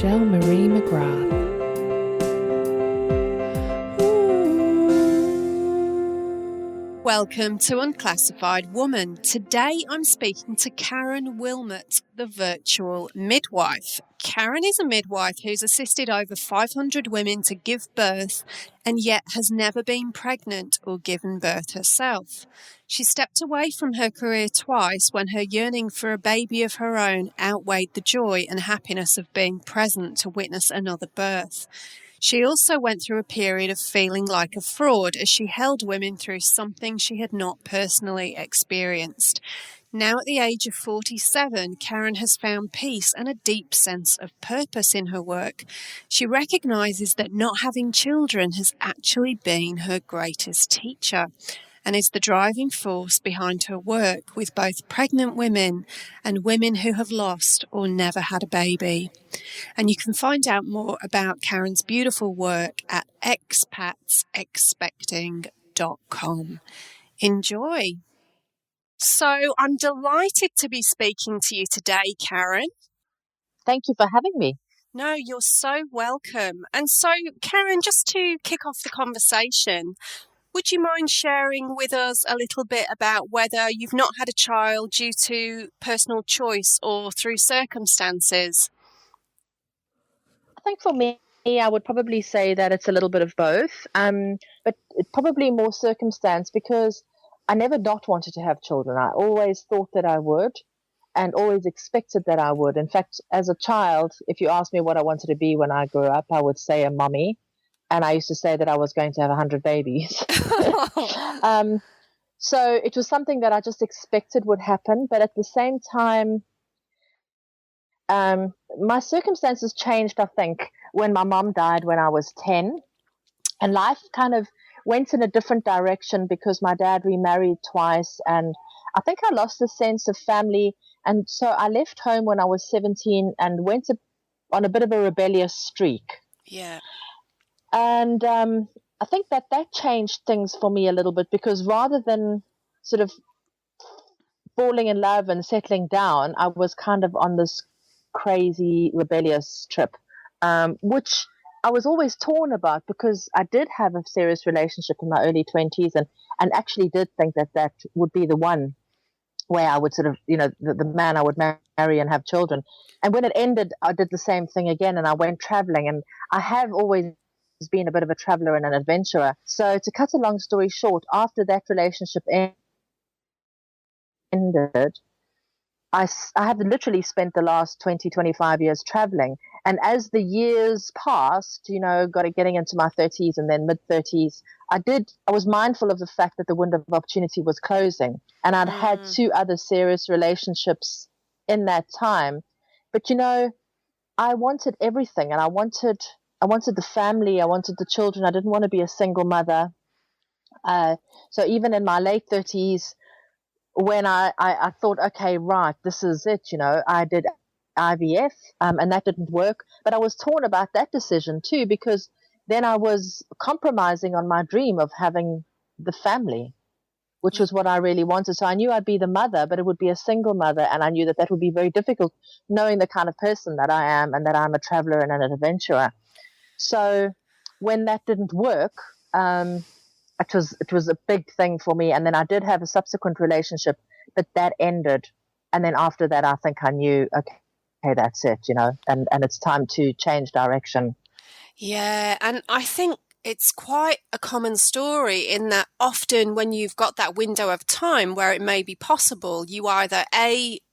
Michelle Marie McGrath. Welcome to Unclassified Woman. Today I'm speaking to Karen Wilmot, the Virtual Midwife. Karen is a midwife who's assisted over 500 women to give birth and yet has never been pregnant or given birth herself. She stepped away from her career twice when her yearning for a baby of her own outweighed the joy and happiness of being present to witness another birth. She also went through a period of feeling like a fraud as she held women through something she had not personally experienced. Now at the age of 47, Karen has found peace and a deep sense of purpose in her work. She recognises that not having children has actually been her greatest teacher, and is the driving force behind her work with both pregnant women and women who have lost or never had a baby. And you can find out more about Karen's beautiful work at expatsexpecting.com. Enjoy. So I'm delighted to be speaking to you today, Karen. Thank you for having me. No, you're so welcome. And so, Karen, just to kick off the conversation, would you mind sharing with us a little bit about whether you've not had a child due to personal choice or through circumstances? I think for me, I would probably say that it's a little bit of both, but probably more circumstance because I never not wanted to have children. I always thought that I would and always expected that I would. In fact, as a child, if you asked me what I wanted to be when I grew up, I would say a mummy. And I used to say that I was going to have 100 babies. So it was something that I just expected would happen. But at the same time, my circumstances changed, I think, when my mom died when I was 10. And life kind of went in a different direction because my dad remarried twice. And I think I lost the sense of family. And so I left home when I was 17 and went on a bit of a rebellious streak. Yeah. And I think that changed things for me a little bit because rather than sort of falling in love and settling down, I was kind of on this crazy rebellious trip, which I was always torn about because I did have a serious relationship in my early 20s and actually did think that would be the one where I would sort of, the man I would marry and have children. And when it ended, I did the same thing again and I went traveling. And I have always been a bit of a traveler and an adventurer. So to cut a long story short, after that relationship ended, I have literally spent the last 20, 25 years traveling. And as the years passed, getting into my 30s and then mid-30s, I was mindful of the fact that the window of opportunity was closing. And I'd had 2 other serious relationships in that time. But, I wanted everything and I wanted the family. I wanted the children. I didn't want to be a single mother. So even in my late 30s, when I thought, okay, right, this is it, I did IVF and that didn't work. But I was torn about that decision too, because then I was compromising on my dream of having the family, which was what I really wanted. So I knew I'd be the mother, but it would be a single mother. And I knew that would be very difficult, knowing the kind of person that I am and that I'm a traveler and an adventurer. So when that didn't work, it was a big thing for me. And then I did have a subsequent relationship, but that ended. And then after that, I think I knew, okay, that's it, and it's time to change direction. Yeah, and I think it's quite a common story in that often when you've got that window of time where it may be possible, you either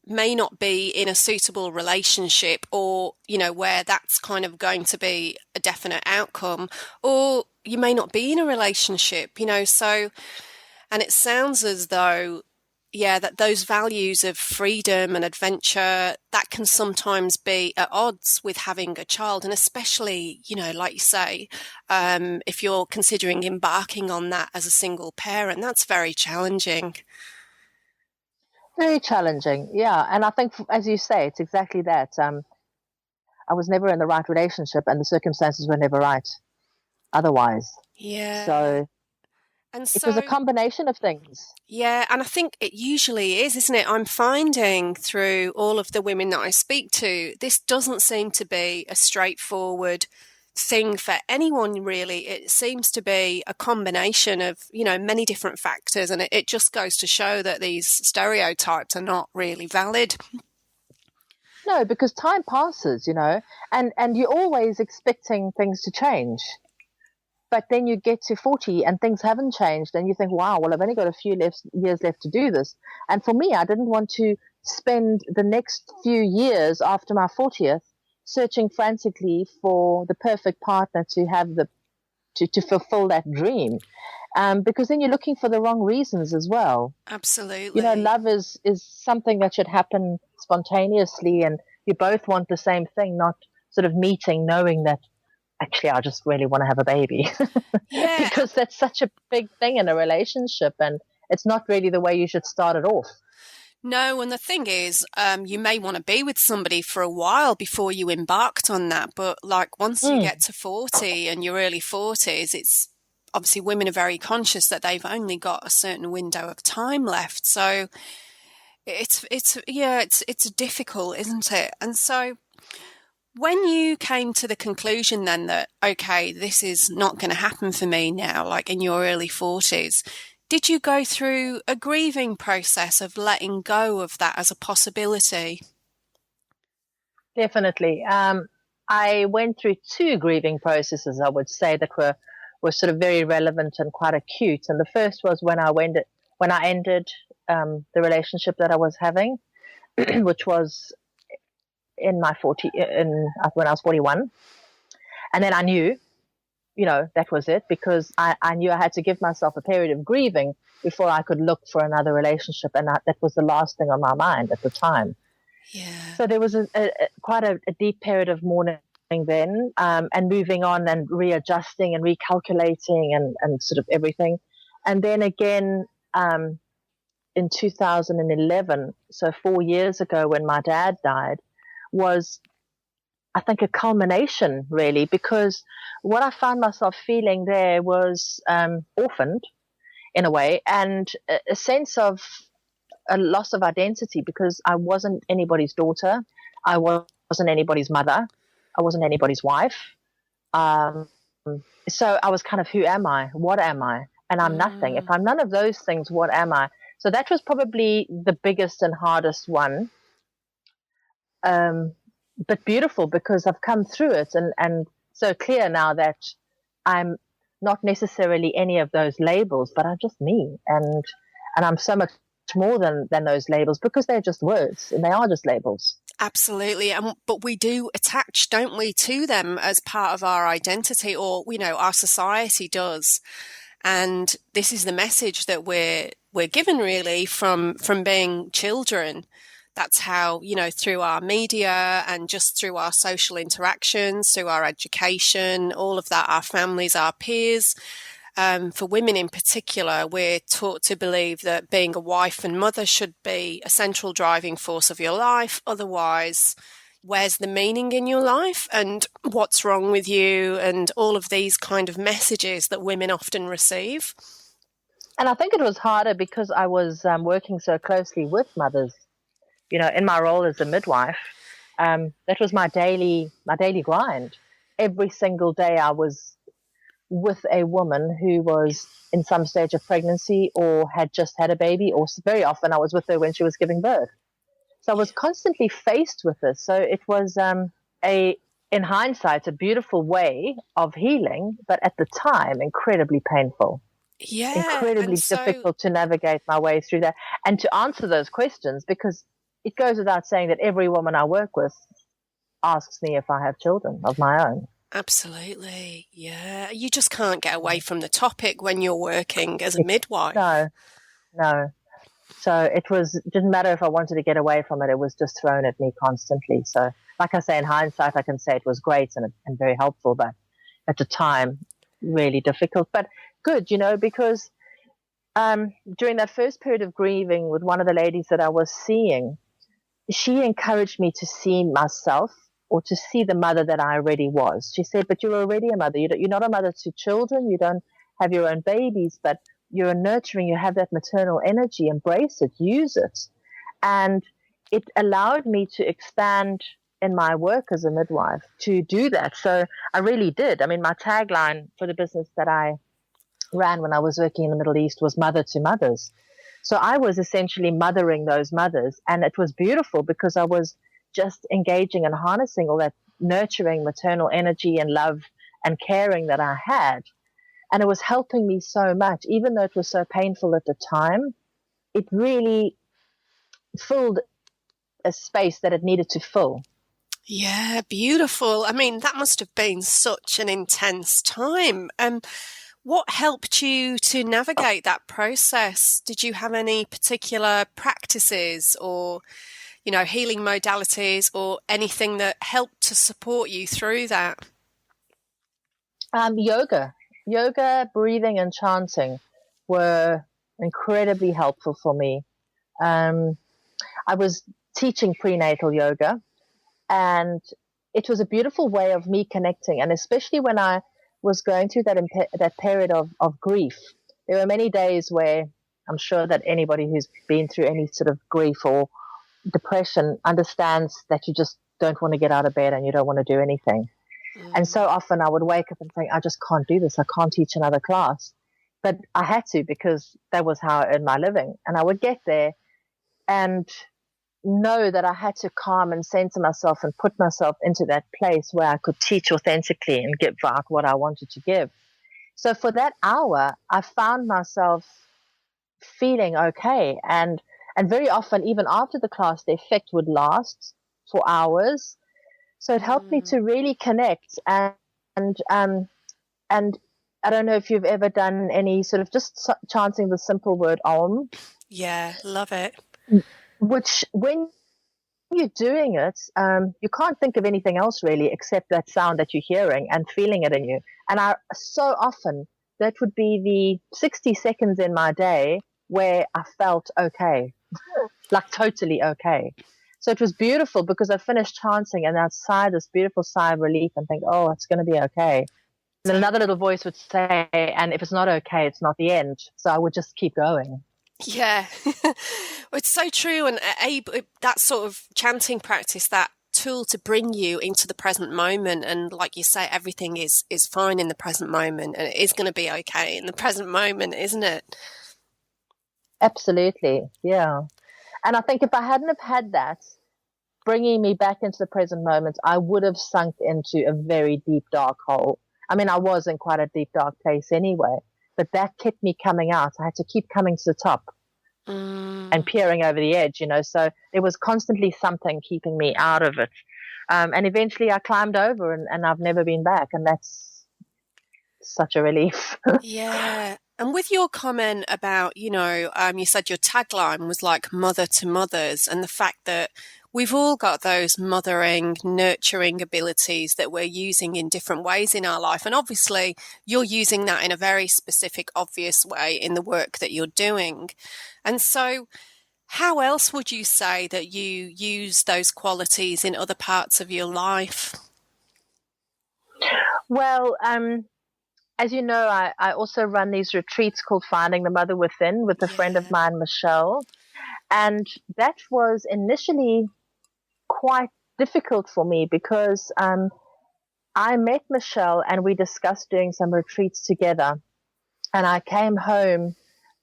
may not be in a suitable relationship or, where that's kind of going to be a definite outcome, or you may not be in a relationship, so, and it sounds as though, that those values of freedom and adventure, that can sometimes be at odds with having a child. And especially, like you say, if you're considering embarking on that as a single parent, that's very challenging. Very challenging, yeah. And I think, as you say, it's exactly that. I was never in the right relationship and the circumstances were never right otherwise. Yeah. So And It was a combination of things. Yeah, and I think it usually is, isn't it? I'm finding through all of the women that I speak to, this doesn't seem to be a straightforward thing for anyone, really. It seems to be a combination of, many different factors, and it just goes to show that these stereotypes are not really valid. No, because time passes, and you're always expecting things to change. But then you get to 40 and things haven't changed, and you think, wow, well, I've only got a few years left to do this. And for me, I didn't want to spend the next few years after my 40th searching frantically for the perfect partner to have to fulfill that dream. Because then you're looking for the wrong reasons as well. Absolutely. Love is something that should happen spontaneously, and you both want the same thing, not sort of meeting knowing that, actually, I just really want to have a baby. Yeah. Because that's such a big thing in a relationship, and it's not really the way you should start it off. No, and the thing is, you may want to be with somebody for a while before you embarked on that, but like once you get to 40 and your early 40s, it's obviously women are very conscious that they've only got a certain window of time left. So it's difficult, isn't it? And so when you came to the conclusion then that, okay, this is not going to happen for me now, like in your early 40s, did you go through a grieving process of letting go of that as a possibility? Definitely. I went through 2 grieving processes, I would say, that were sort of very relevant and quite acute. And the first was when I ended the relationship that I was having, which was when I was 41. And then I knew, that was it, because I knew I had to give myself a period of grieving before I could look for another relationship. And that was the last thing on my mind at the time. Yeah. So there was quite a deep period of mourning then, and moving on and readjusting and recalculating and sort of everything. And then again, in 2011, so 4 years ago when my dad died, was, I think, a culmination, really, because what I found myself feeling there was orphaned in a way, and a sense of a loss of identity, because I wasn't anybody's daughter, I wasn't anybody's mother, I wasn't anybody's wife. So I was kind of, who am I? What am I? And I'm nothing. If I'm none of those things, what am I? So that was probably the biggest and hardest one. But beautiful, because I've come through it and so clear now that I'm not necessarily any of those labels, but I'm just me. And I'm so much more than those labels, because they're just words and they are just labels. Absolutely. But we do attach, don't we, to them as part of our identity, or, our society does. And this is the message that we're given, really, from being children. That's how, through our media and just through our social interactions, through our education, all of that, our families, our peers. For women in particular, we're taught to believe that being a wife and mother should be a central driving force of your life. Otherwise, where's the meaning in your life and what's wrong with you, and all of these kind of messages that women often receive. And I think it was harder because I was working so closely with mothers, in my role as a midwife. That was my daily grind. Every single day I was with a woman who was in some stage of pregnancy or had just had a baby, or very often I was with her when she was giving birth. So I was constantly faced with this. So it was in hindsight, a beautiful way of healing, but at the time, incredibly painful. Yeah. Incredibly difficult to navigate my way through that and to answer those questions, because it goes without saying that every woman I work with asks me if I have children of my own. Absolutely. Yeah. You just can't get away from the topic when you're working as a midwife. No. So it didn't matter if I wanted to get away from it. It was just thrown at me constantly. So like I say, in hindsight, I can say it was great and very helpful, but at the time, really difficult, but good, because during that first period of grieving with one of the ladies that I was seeing, she encouraged me to see myself, or to see the mother that I already was. She said, but you're already a mother. You're not a mother to children. You don't have your own babies, but you're nurturing, you have that maternal energy, embrace it, use it. And it allowed me to expand in my work as a midwife to do that. So I really did. I mean, my tagline for the business that I ran when I was working in the Middle East was mother to mothers. So I was essentially mothering those mothers. And it was beautiful because I was just engaging and harnessing all that nurturing maternal energy and love and caring that I had. And it was helping me so much, even though it was so painful at the time. It really filled a space that it needed to fill. Yeah, beautiful. I mean, that must have been such an intense time. What helped you to navigate that process? Did you have any particular practices or, healing modalities or anything that helped to support you through that? Yoga, breathing and chanting were incredibly helpful for me. I was teaching prenatal yoga, and it was a beautiful way of me connecting. And especially when I was going through that period of grief, there were many days where I'm sure that anybody who's been through any sort of grief or depression understands that you just don't want to get out of bed and you don't want to do anything. And so often I would wake up and think, I just can't do this. I can't teach another class. But I had to, because that was how I earned my living. And I would get there and know that I had to calm and center myself and put myself into that place where I could teach authentically and give out what I wanted to give. So for that hour, I found myself feeling okay. And very often, even after the class, the effect would last for hours. So it helped me to really connect. And I don't know if you've ever done any sort of just chanting the simple word Om. Yeah, love it. Which, when you're doing it, you can't think of anything else really except that sound that you're hearing and feeling it in you. And so often that would be the 60 seconds in my day where I felt okay, like totally okay. So it was beautiful because I finished chanting and I'd sigh this beautiful sigh of relief and think, oh, it's going to be okay. And then another little voice would say, and if it's not okay, it's not the end. So I would just keep going. Yeah, it's so true. And that sort of chanting practice, that tool to bring you into the present moment. And like you say, everything is fine in the present moment, and it is going to be okay in the present moment, isn't it? Absolutely. Yeah. And I think if I hadn't have had that bringing me back into the present moment, I would have sunk into a very deep, dark hole. I mean, I was in quite a deep, dark place anyway, but that kept me coming out. I had to keep coming to the top and peering over the edge, so there was constantly something keeping me out of it. And eventually I climbed over and I've never been back. And that's such a relief. Yeah. And with your comment about, you said your tagline was like mother to mothers, and the fact that we've all got those mothering, nurturing abilities that we're using in different ways in our life. And obviously you're using that in a very specific, obvious way in the work that you're doing. And so how else would you say that you use those qualities in other parts of your life? Well, as you know, I also run these retreats called Finding the Mother Within with a friend of mine, Michelle. And that was initially quite difficult for me because I met Michelle and we discussed doing some retreats together. And I came home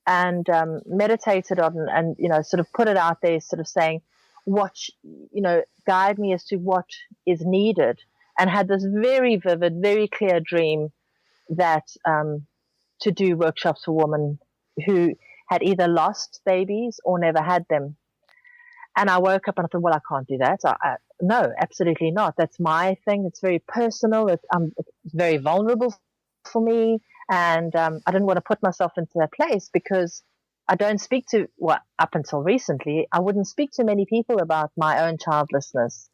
and meditated on and, sort of put it out there, sort of saying, guide me as to what is needed, and had this very vivid, very clear dream that to do workshops for women who had either lost babies or never had them. And I woke up and I thought, well, I can't do that. No, absolutely not. That's my thing. It's very personal. It's very vulnerable for me. And I didn't want to put myself into that place because I don't speak to, up until recently, I wouldn't speak to many people about my own childlessness.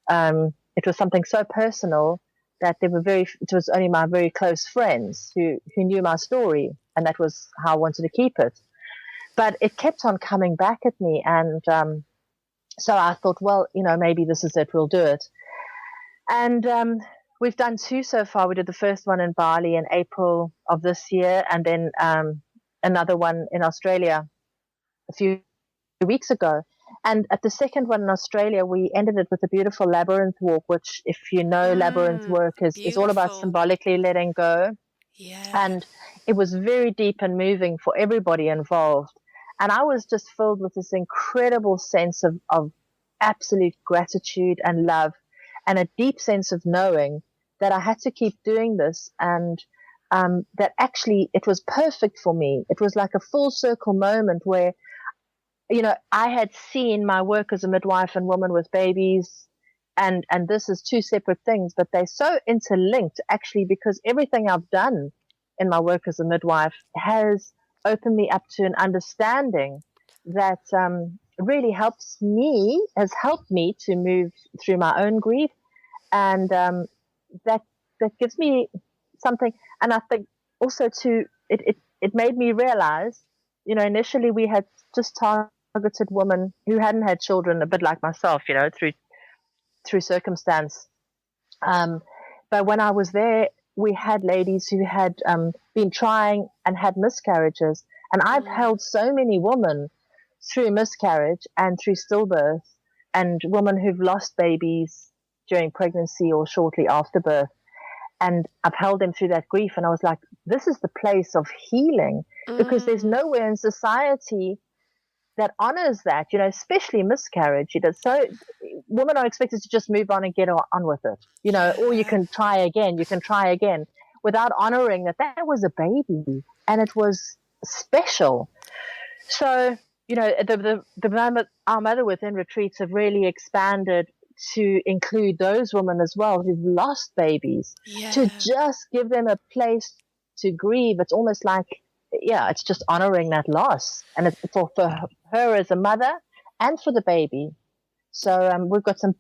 It was something so personal that it was only my very close friends who knew my story, and that was how I wanted to keep it. But it kept on coming back at me, and so I thought, well, maybe this is it, we'll do it. And we've done 2 so far. We did the first one in Bali in April of this year, and then another one in Australia a few weeks ago. And at the second one in Australia, we ended it with a beautiful labyrinth walk, which, if you know, labyrinth work is all about symbolically letting go. Yeah. And it was very deep and moving for everybody involved. And I was just filled with this incredible sense of absolute gratitude and love, and a deep sense of knowing that I had to keep doing this, and that actually it was perfect for me. It was like a full circle moment where, I had seen my work as a midwife and woman with babies, and this is two separate things, but they're so interlinked actually, because everything I've done in my work as a midwife has opened me up to an understanding that really has helped me to move through my own grief, and that gives me something. And I think also it made me realize, initially we had just targeted women who hadn't had children, a bit like myself, through circumstance. But when I was there, we had ladies who had been trying and had miscarriages. And I've held so many women through miscarriage and through stillbirth, and women who've lost babies during pregnancy or shortly after birth. And I've held them through that grief. And I was like, this is the place of healing, because there's nowhere in society that honors that, especially miscarriage. So women are expected to just move on and get on with it, or you can try again, without honoring that was a baby and it was special. So, our Mother Within retreats have really expanded to include those women as well who've lost babies, to just give them a place to grieve. It's almost like, it's just honoring that loss, and it's for her as a mother and for the baby. So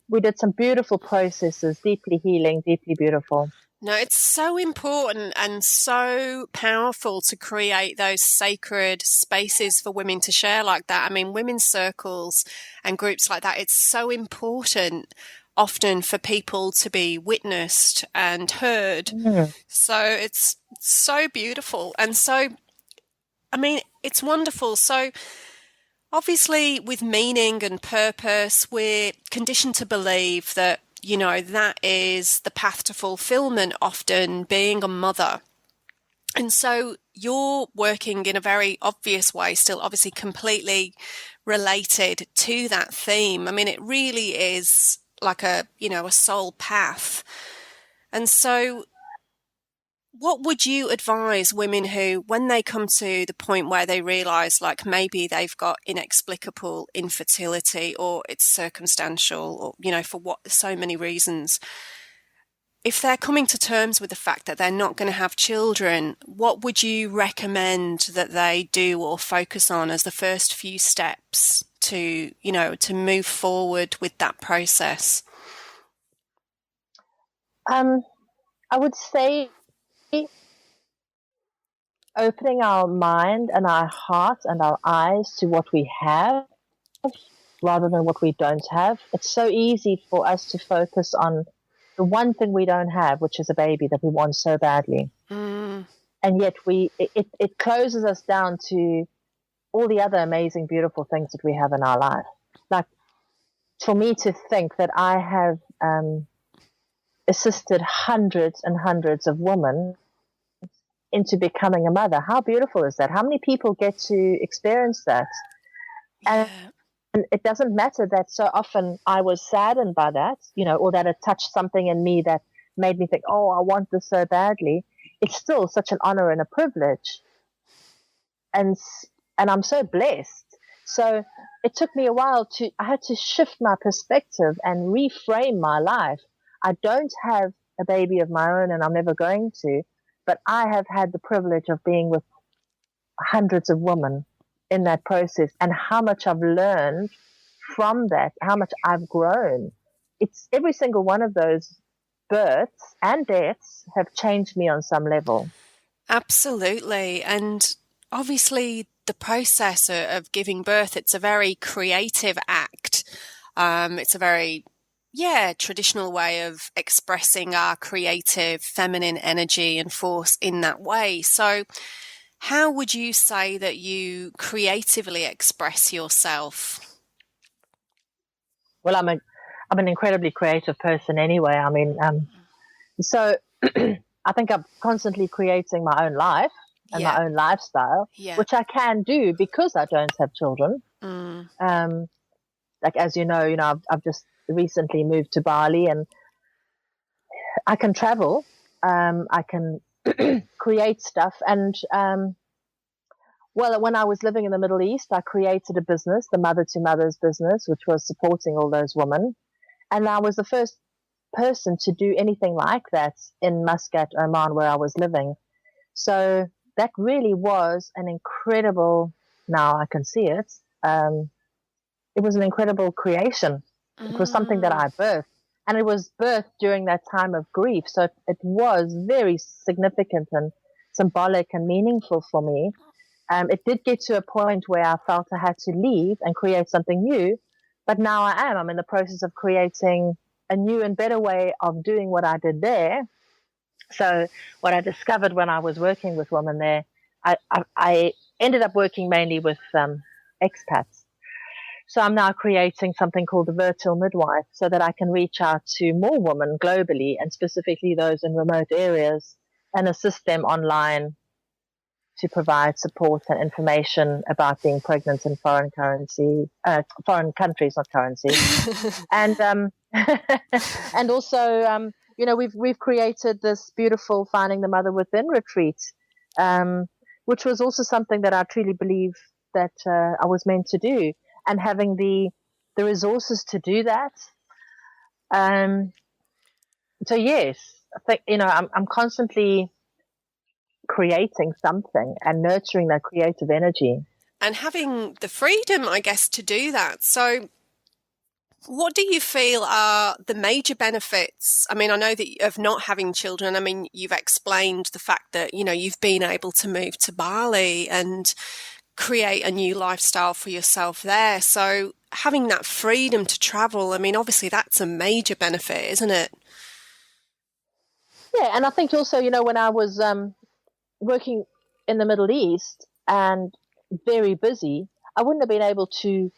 we did some beautiful processes, deeply healing, deeply beautiful. No, it's so important and so powerful to create those sacred spaces for women to share like that. I mean, women's circles and groups like that, it's so important often for people to be witnessed and heard. So it's so beautiful. And so, I mean, it's wonderful. So obviously with meaning and purpose, we're conditioned to believe that, that is the path to fulfillment, often being a mother. And so you're working in a very obvious way, still obviously completely related to that theme. I mean, it really is like a soul path. And so what would you advise women who, when they come to the point where they realize like maybe they've got inexplicable infertility, or it's circumstantial, or, for so many reasons, if they're coming to terms with the fact that they're not going to have children, what would you recommend that they do or focus on as the first few steps to move forward with that process? I would say opening our mind and our heart and our eyes to what we have rather than what we don't have. It's so easy for us to focus on the one thing we don't have, which is a baby that we want so badly. And yet it closes us down to all the other amazing, beautiful things that we have in our life. Like, for me to think that I have assisted hundreds and hundreds of women into becoming a mother. How beautiful is that? How many people get to experience that? And it doesn't matter that so often I was saddened by that, or that it touched something in me that made me think, oh, I want this so badly. It's still such an honor and a privilege. And I'm so blessed. So it took me a while I had to shift my perspective and reframe my life. I don't have a baby of my own, and I'm never going to, but I have had the privilege of being with hundreds of women in that process, and how much I've learned from that, how much I've grown. It's every single one of those births and deaths have changed me on some level. Absolutely. And obviously the process of giving birth, it's a very creative act. It's a very traditional way of expressing our creative feminine energy and force in that way. So How would you say that you creatively express yourself? Well, I'm an incredibly creative person anyway. I mean, so I think I'm constantly creating my own life and Yeah. my own lifestyle, Yeah. which I can do because I don't have children. Like, as you know, I've just recently moved to Bali, and I can travel. I can create stuff, and well, when I was living in the Middle East, I created a business, the Mother to Mothers business, which was supporting all those women. And I was the first person to do anything like that in Muscat, Oman, where I was living. So that really was an incredible, now I can see it, it was an incredible creation. It was something that I birthed. And it was birthed during that time of grief. So it was very significant and symbolic and meaningful for me. It did get to a point where I felt I had to leave and create something new, but now I'm in the process of creating a new and better way of doing what I did there. So what I discovered when I was working with women there, I ended up working mainly with expats. So I'm now creating something called the Virtual Midwife so that I can reach out to more women globally, and specifically those in remote areas, and assist them online to provide support and information about being pregnant in foreign countries, not currency. And and also, we've created this beautiful Finding the Mother Within retreat, which was also something that I truly believe that I was meant to do, and having the resources to do that. So yes, I think I'm constantly creating something and nurturing that creative energy. And having the freedom, I guess, to do that. So what do you feel are the major benefits? I mean, I know that of not having children, I mean, you've explained the fact that, you've been able to move to Bali and create a new lifestyle for yourself there. So having that freedom to travel, I mean, obviously that's a major benefit, isn't it? Yeah, and I think also, when I was working in the Middle East and very busy, I wouldn't have been able to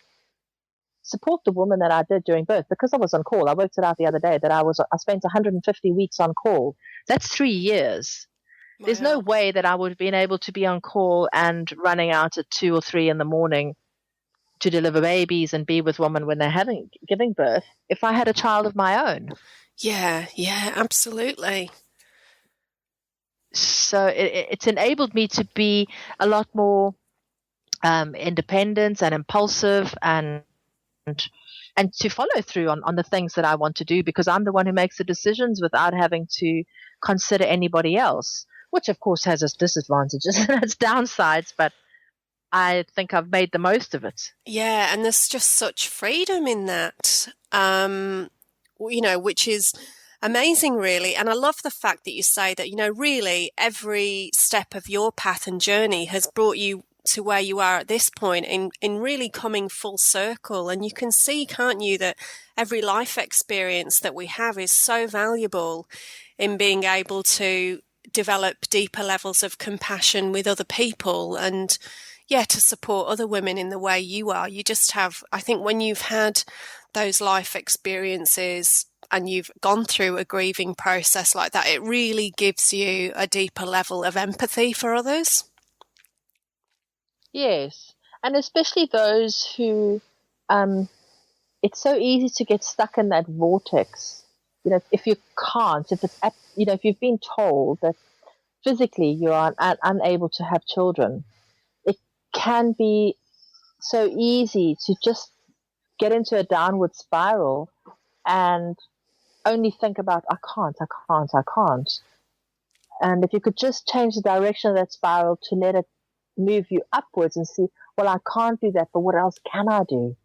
support the woman that I did during birth because I was on call. I worked it out the other day that I spent 150 weeks on call. That's 3 years. Wow. There's no way that I would have been able to be on call and running out at 2 or 3 in the morning to deliver babies and be with women when they're giving birth if I had a child of my own. Yeah, absolutely. So it's enabled me to be a lot more independent and impulsive and to follow through on the things that I want to do, because I'm the one who makes the decisions without having to consider anybody else, which of course has its disadvantages and its downsides, but I think I've made the most of it. Yeah, and there's just such freedom in that, which is amazing, really. And I love the fact that you say that, really every step of your path and journey has brought you to where you are at this point in really coming full circle. And you can see, can't you, that every life experience that we have is so valuable in being able to develop deeper levels of compassion with other people and to support other women in the way you are. You just have, I think when you've had those life experiences and you've gone through a grieving process like that, it really gives you a deeper level of empathy for others. Yes, and especially those who, it's so easy to get stuck in that vortex. If you can't, if you've been told that physically you are unable to have children, it can be so easy to just get into a downward spiral and only think about, I can't. And if you could just change the direction of that spiral to let it move you upwards and see, well, I can't do that, but what else can I do?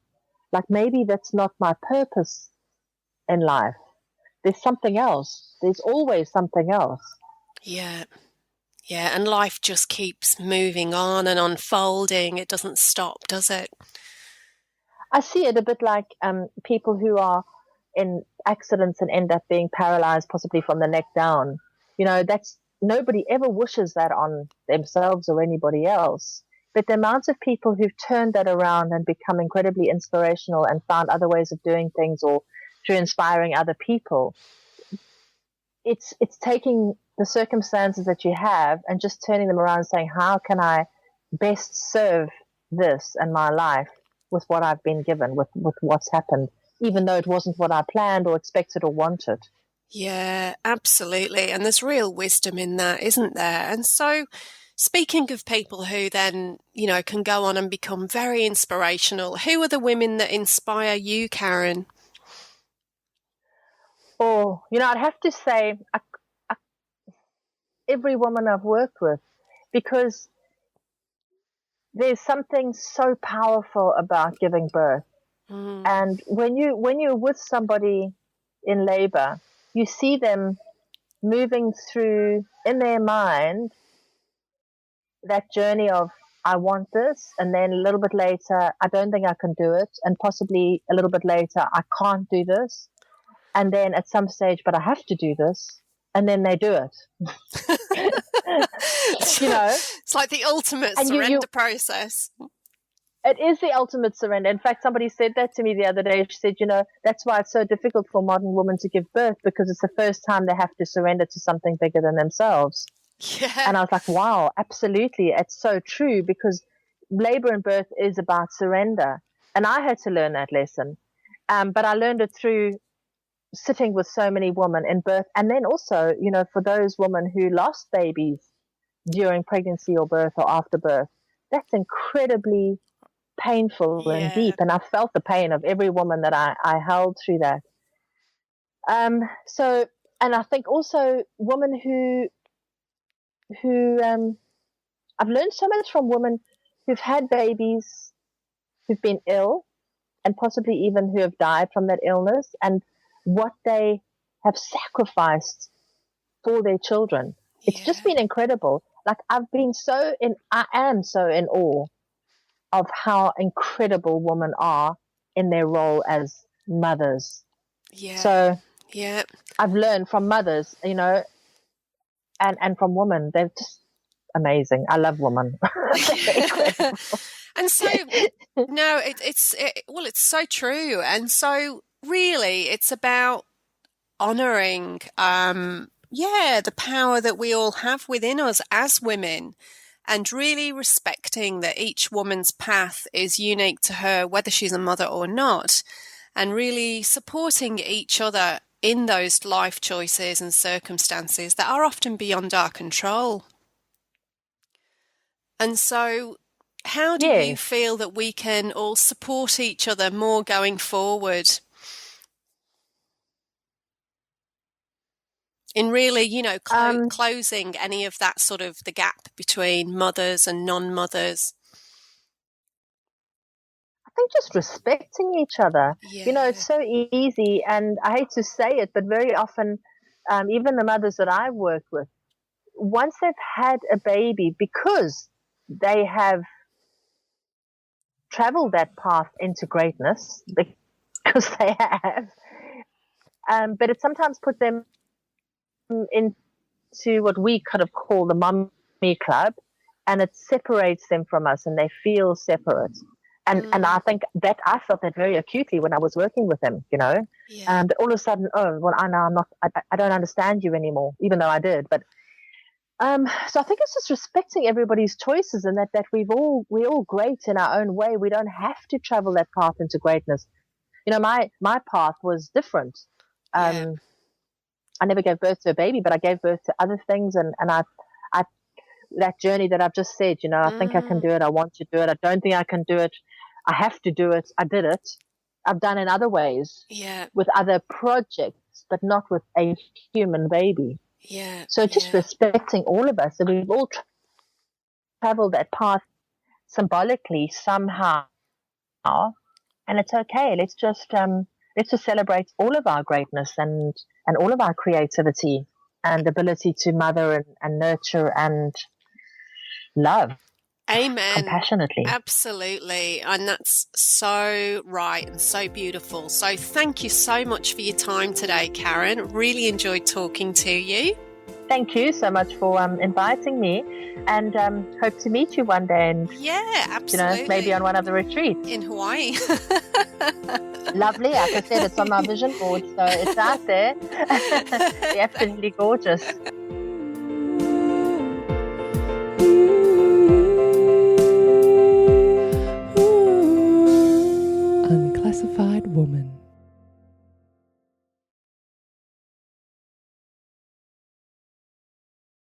Like, maybe that's not my purpose in life. There's something else. There's always something else. Yeah, and life just keeps moving on and unfolding. It doesn't stop, does it? I see it a bit like people who are in accidents and end up being paralyzed, possibly from the neck down. That's nobody ever wishes that on themselves or anybody else. But the amount of people who've turned that around and become incredibly inspirational and found other ways of doing things, or through inspiring other people, it's taking the circumstances that you have and just turning them around and saying, how can I best serve this and my life with what I've been given, with what's happened, even though it wasn't what I planned or expected or wanted. Yeah, absolutely. And there's real wisdom in that, isn't there? And so, speaking of people who then, can go on and become very inspirational, who are the women that inspire you, Karen? Oh, I'd have to say every woman I've worked with, because there's something so powerful about giving birth. And when you're with somebody in labor, you see them moving through in their mind that journey of, I want this, and then a little bit later, I don't think I can do it, and possibly a little bit later, I can't do this, and then at some stage, but I have to do this, and then they do it. It's like the ultimate surrender process. It is the ultimate surrender. In fact, somebody said that to me the other day. She said, that's why it's so difficult for modern women to give birth, because it's the first time they have to surrender to something bigger than themselves. Yeah. And I was like, wow, absolutely. It's so true, because labor and birth is about surrender. And I had to learn that lesson. But I learned it through sitting with so many women in birth. And then also, for those women who lost babies during pregnancy or birth or after birth, that's incredibly painful and deep. And I felt the pain of every woman that I held through that. So, and I think also women who I've learned so much from women who've had babies, who've been ill, and possibly even who have died from that illness, and what they have sacrificed for their children. It's just been incredible. Like I am so in awe of how incredible women are in their role as mothers. Yeah. So yeah, I've learned from mothers, and from women. They're just amazing. I love women. And so, no, it's so true. And so really it's about honoring, the power that we all have within us as women, and really respecting that each woman's path is unique to her, whether she's a mother or not, and really supporting each other in those life choices and circumstances that are often beyond our control. And so, how do you feel that we can all support each other more going forward? In really, closing any of that sort of the gap between mothers and non-mothers. I think just respecting each other. Yeah. It's so easy, and I hate to say it, but very often, even the mothers that I've worked with, once they've had a baby, because they have traveled that path into greatness, because they have, but it sometimes put them into what we kind of call the mummy club, and it separates them from us, and they feel separate. And I think that I felt that very acutely when I was working with them, but all of a sudden, I don't understand you anymore, even though I did. But so I think it's just respecting everybody's choices, and that we're all great in our own way. We don't have to travel that path into greatness. My path was different. I never gave birth to a baby, but I gave birth to other things, and I that journey that I've just said, I think I can do it. I want to do it. I don't think I can do it. I have to do it. I did it. I've done in other ways, with other projects, but not with a human baby. Yeah. So just respecting all of us, and we've all traveled that path symbolically somehow, and it's okay. Let's just celebrate all of our greatness and all of our creativity and ability to mother and nurture and love. Amen. Compassionately. Absolutely. And that's so right and so beautiful. So thank you so much for your time today, Karen. Really enjoyed talking to you. Thank you so much for inviting me, and hope to meet you one day, and Yeah, absolutely. Maybe on one of the retreats in Hawaii. Lovely. Like I said, it's on my vision board, so it's out there. Absolutely gorgeous. Unclassified woman.